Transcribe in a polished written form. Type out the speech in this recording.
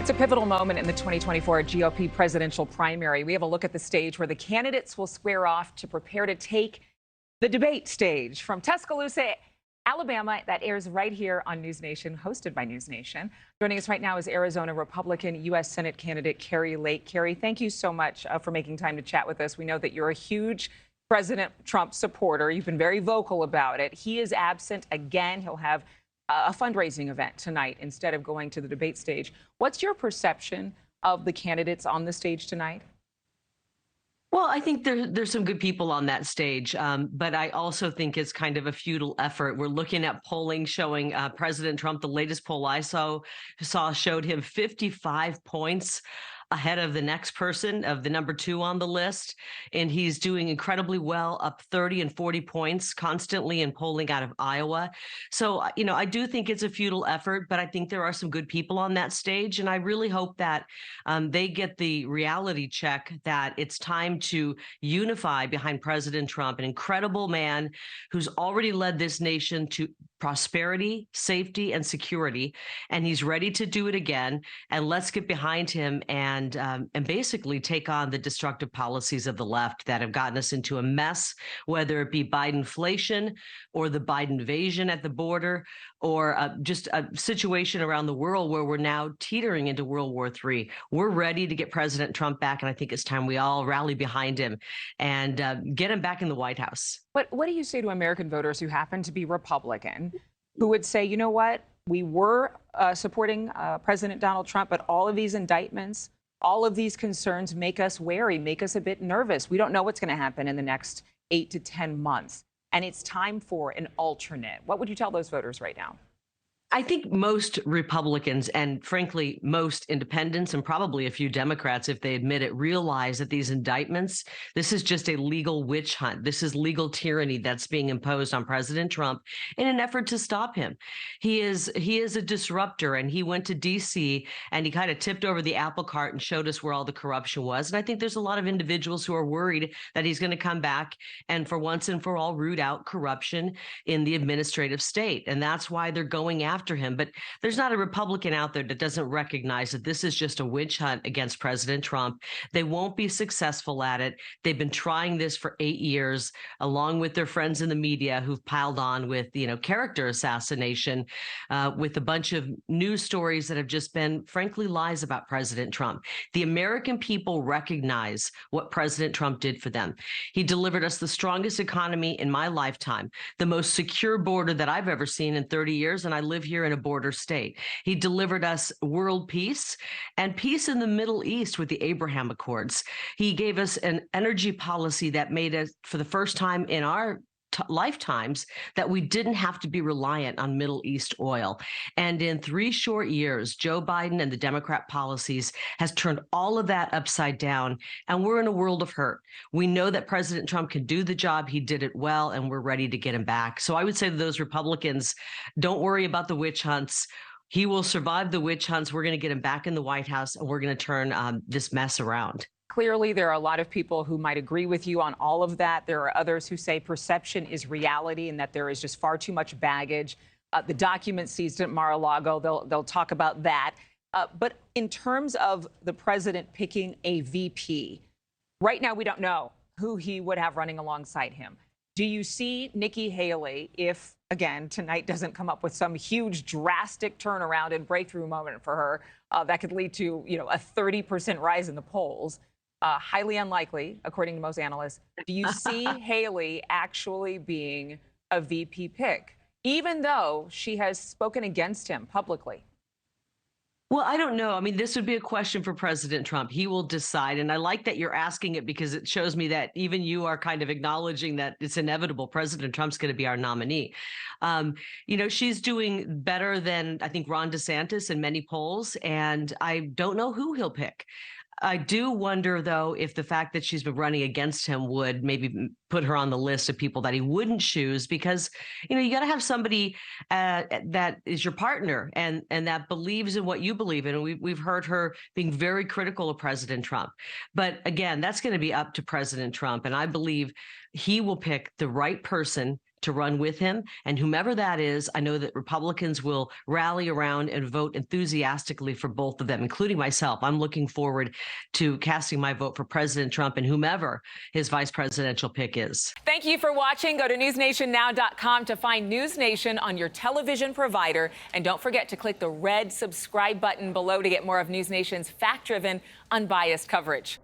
It's a pivotal moment in the 2024 GOP presidential primary. We have a look at the stage where the candidates will square off to prepare to take the debate stage. From Tuscaloosa, Alabama, that airs right here on NewsNation, hosted by NewsNation. Joining us right now is Arizona Republican U.S. Senate candidate Kari Lake. Kari, thank you so much for making time to chat with us. We know that you're a huge President Trump supporter. You've been very vocal about it. He is absent again. He'll have a fundraising event tonight instead of going to the debate stage. What's your perception of the candidates on the stage tonight? Well, I think there's some good people on that stage, but I also think it's kind of a futile effort. We're looking at polling showing President Trump, the latest poll I saw showed him 55 points ahead of the next person, of the number 2 on the list. And he's doing incredibly well, up 30 and 40 points constantly in polling out of Iowa. So, I do think it's a futile effort, but I think there are some good people on that stage. And I really hope that they get the reality check that it's time to unify behind President Trump, an incredible man who's already led this nation to prosperity, safety, and security. And he's ready to do it again. And let's get behind him and basically take on the destructive policies of the left that have gotten us into a mess, whether it be Bidenflation or the Biden invasion at the border, or just a situation around the world where we're now teetering into World War III. We're ready to get President Trump back, and I think it's time we all rally behind him and get him back in the White House. But what do you say to American voters who happen to be Republican, who would say, you know what, we were supporting President Donald Trump, but all of these indictments, all of these concerns make us wary, make us a bit nervous. We don't know what's going to happen in the next 8 to 10 months. And it's time for an alternate. What would you tell those voters right now? I think most Republicans and, frankly, most independents and probably a few Democrats, if they admit it, realize that these indictments, this is just a legal witch hunt. This is legal tyranny that's being imposed on President Trump in an effort to stop him. He is a disruptor, and he went to D.C. and he kind of tipped over the apple cart and showed us where all the corruption was. And I think there's a lot of individuals who are worried that he's going to come back and for once and for all root out corruption in the administrative state. And that's why they're going after him. But there's not a Republican out there that doesn't recognize that this is just a witch hunt against President Trump. They won't be successful at it. They've been trying this for 8 years, along with their friends in the media who've piled on with, character assassination, with a bunch of news stories that have just been, frankly, lies about President Trump. The American people recognize what President Trump did for them. He delivered us the strongest economy in my lifetime, the most secure border that I've ever seen in 30 years, and I live here in a border state. He delivered us world peace and peace in the Middle East with the Abraham Accords. He gave us an energy policy that made us, for the first time in our lifetimes, that we didn't have to be reliant on Middle East oil. And in 3 short years, Joe Biden and the Democrat policies has turned all of that upside down. And we're in a world of hurt. We know that President Trump can do the job. He did it well, and we're ready to get him back. So I would say to those Republicans, don't worry about the witch hunts. He will survive the witch hunts. We're going to get him back in the White House, and we're going to turn this mess around. Clearly, there are a lot of people who might agree with you on all of that. There are others who say perception is reality and that there is just far too much baggage. The documents seized at Mar-a-Lago, they'll talk about that. But in terms of the president picking a VP, right now we don't know who he would have running alongside him. Do you see Nikki Haley, if, again, tonight doesn't come up with some huge drastic turnaround and breakthrough moment for her that could lead to, a 30% rise in the polls? Highly unlikely, according to most analysts. Do you see Haley actually being a VP pick, even though she has spoken against him publicly? Well, I don't know. I mean, this would be a question for President Trump. He will decide. And I like that you're asking it because it shows me that even you are kind of acknowledging that it's inevitable. President Trump's going to be our nominee. She's doing better than, I think, Ron DeSantis in many polls. And I don't know who he'll pick. I do wonder, though, if the fact that she's been running against him would maybe put her on the list of people that he wouldn't choose, because, you got to have somebody that is your partner and that believes in what you believe in. And we've heard her being very critical of President Trump. But again, that's going to be up to President Trump. And I believe he will pick the right person to run with him. And whomever that is, I know that Republicans will rally around and vote enthusiastically for both of them, including myself. I'm looking forward to casting my vote for President Trump and whomever his vice presidential pick is. Thank you for watching. Go to newsnationnow.com to find News Nation on your television provider. And don't forget to click the red subscribe button below to get more of News Nation's fact-driven, unbiased coverage.